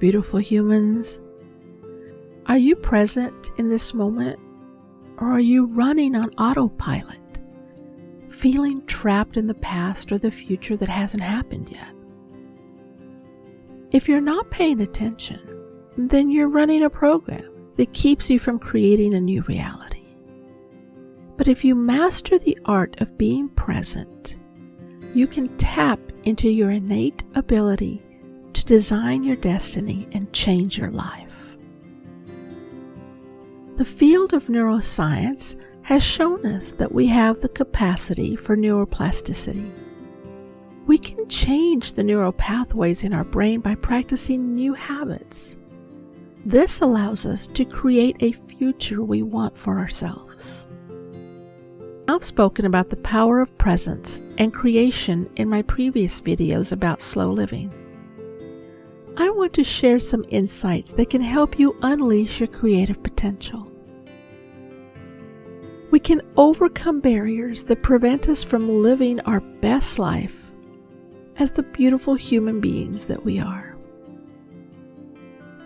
beautiful humans. Are you present in this moment, or are you running on autopilot, feeling trapped in the past or the future that hasn't happened yet? If you're not paying attention, then you're running a program that keeps you from creating a new reality. But if you master the art of being present, you can tap into your innate ability to design your destiny and change your life. The field of neuroscience has shown us that we have the capacity for neuroplasticity. We can change the neural pathways in our brain by practicing new habits. This allows us to create a future we want for ourselves. I've spoken about the power of presence and creation in my previous videos about slow living. I want to share some insights that can help you unleash your creative potential. We can overcome barriers that prevent us from living our best life as the beautiful human beings that we are.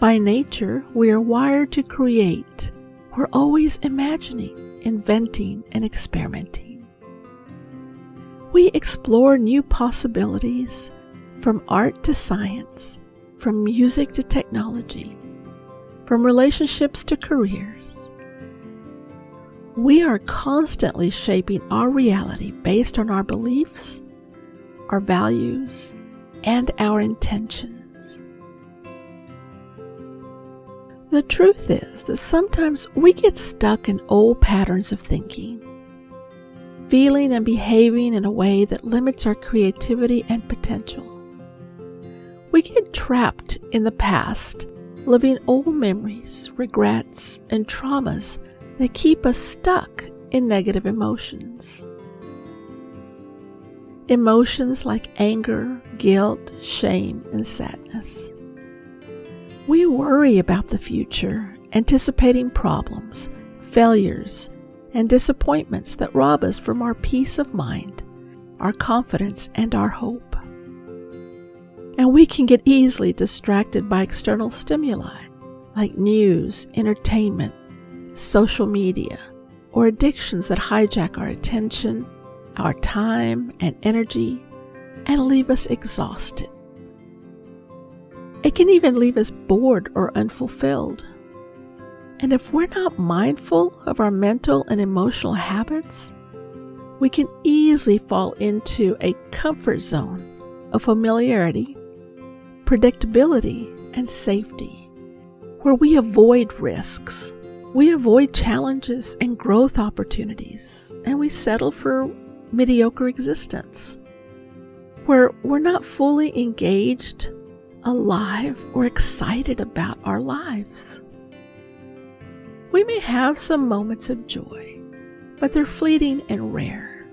By nature, we are wired to create. We're always imagining, inventing, and experimenting. We explore new possibilities from art to science, from music to technology, from relationships to careers. We are constantly shaping our reality based on our beliefs, our values, and our intentions. The truth is that sometimes we get stuck in old patterns of thinking, feeling and behaving in a way that limits our creativity and potential. We get trapped in the past, living old memories, regrets, and traumas that keep us stuck in negative emotions. Emotions like anger, guilt, shame, and sadness. We worry about the future, anticipating problems, failures, and disappointments that rob us from our peace of mind, our confidence, and our hope. And we can get easily distracted by external stimuli like news, entertainment, social media, or addictions that hijack our attention, our time, and energy, and leave us exhausted. It can even leave us bored or unfulfilled. And if we're not mindful of our mental and emotional habits, we can easily fall into a comfort zone of familiarity, predictability, and safety, where we avoid risks, we avoid challenges and growth opportunities, and we settle for mediocre existence, where we're not fully engaged, alive, or excited about our lives. We may have some moments of joy, but they're fleeting and rare,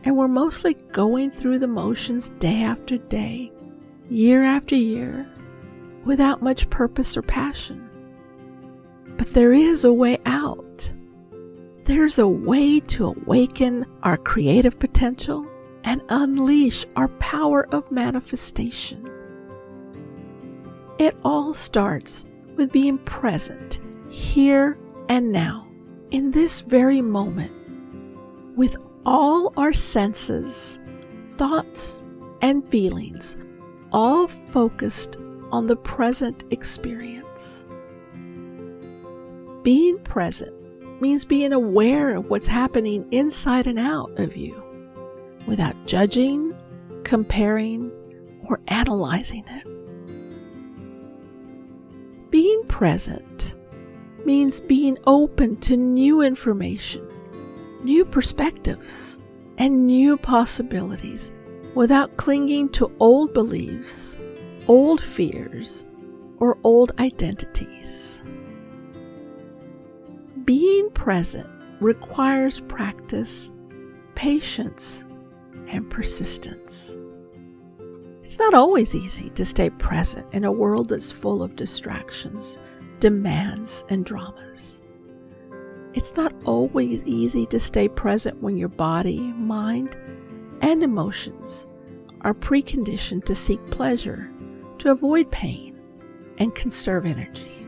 and we're mostly going through the motions day after day, year after year, without much purpose or passion. But there is a way out. There's a way to awaken our creative potential and unleash our power of manifestation. It all starts with being present here and now, in this very moment, with all our senses, thoughts, and feelings all focused on the present experience. Being present means being aware of what's happening inside and out of you, without judging, comparing, or analyzing it. Being present means being open to new information, new perspectives, and new possibilities without clinging to old beliefs, old fears, or old identities. Being present requires practice, patience, and persistence. It's not always easy to stay present in a world that's full of distractions, demands, and dramas. It's not always easy to stay present when your body, mind, and emotions are preconditioned to seek pleasure, to avoid pain, and conserve energy.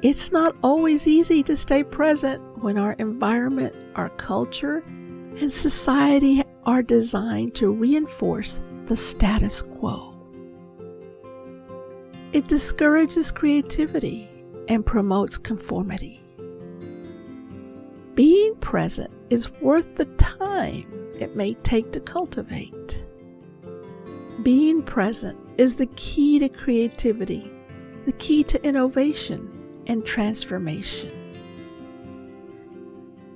It's not always easy to stay present when our environment, our culture, and society are designed to reinforce the status quo. It discourages creativity and promotes conformity. Being present is worth the time it may take to cultivate. Being present is the key to creativity, the key to innovation and transformation.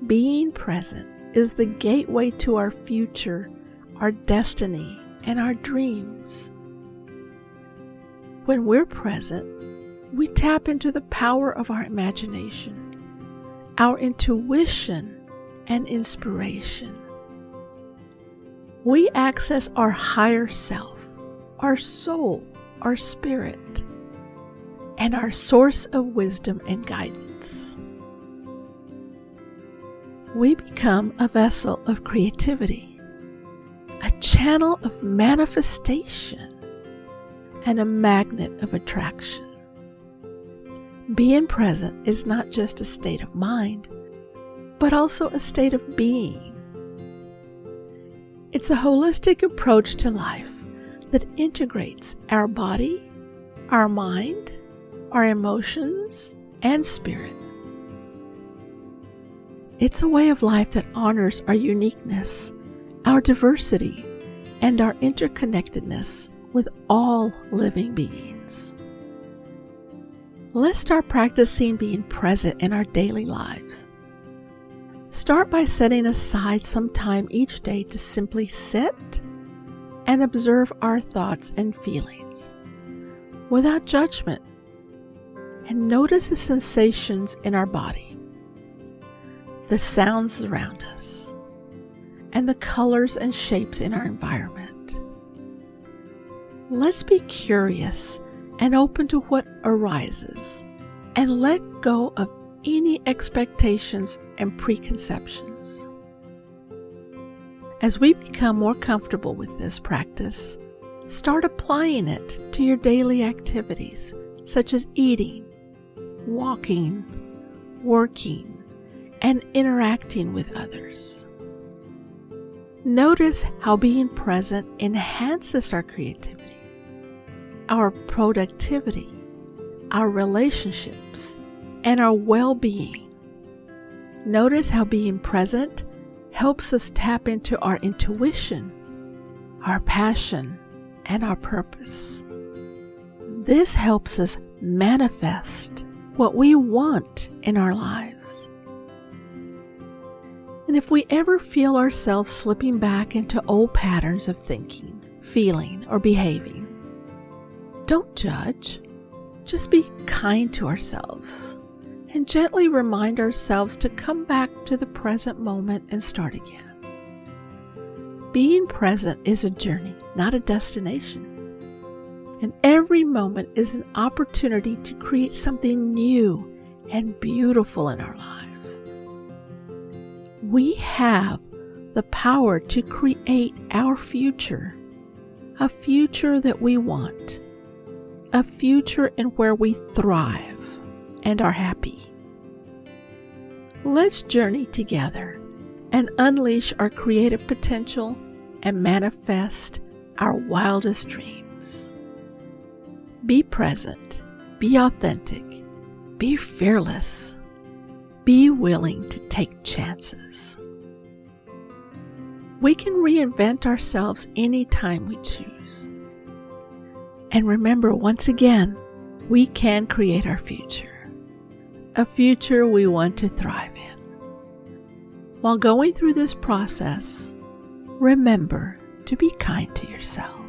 Being present is the gateway to our future, our destiny, and our dreams. When we're present, we tap into the power of our imagination, our intuition, and inspiration. We access our higher self, our soul, our spirit, and our source of wisdom and guidance. We become a vessel of creativity, a channel of manifestation, and a magnet of attraction. Being present is not just a state of mind, but also a state of being. It's a holistic approach to life that integrates our body, our mind, our emotions, and spirit. It's a way of life that honors our uniqueness, our diversity, and our interconnectedness with all living beings. Let's start practicing being present in our daily lives. Start by setting aside some time each day to simply sit and observe our thoughts and feelings without judgment, and notice the sensations in our body, the sounds around us, and the colors and shapes in our environment. Let's be curious and open to what arises, and let go of any expectations and preconceptions. As we become more comfortable with this practice, start applying it to your daily activities, such as eating, walking, working, and interacting with others. Notice how being present enhances our creativity, our productivity, our relationships, and our well-being. Notice how being present helps us tap into our intuition, our passion, and our purpose. This helps us manifest what we want in our lives. And if we ever feel ourselves slipping back into old patterns of thinking, feeling, or behaving, don't judge. Just be kind to ourselves and gently remind ourselves to come back to the present moment and start again. Being present is a journey, not a destination. And every moment is an opportunity to create something new and beautiful in our lives. We have the power to create our future, a future that we want, a future in where we thrive and are happy. Let's journey together and unleash our creative potential and manifest our wildest dreams. Be present, be authentic, be fearless, be willing to take chances. We can reinvent ourselves anytime we choose. And remember, once again, we can create our future, a future we want to thrive in. While going through this process, remember to be kind to yourself.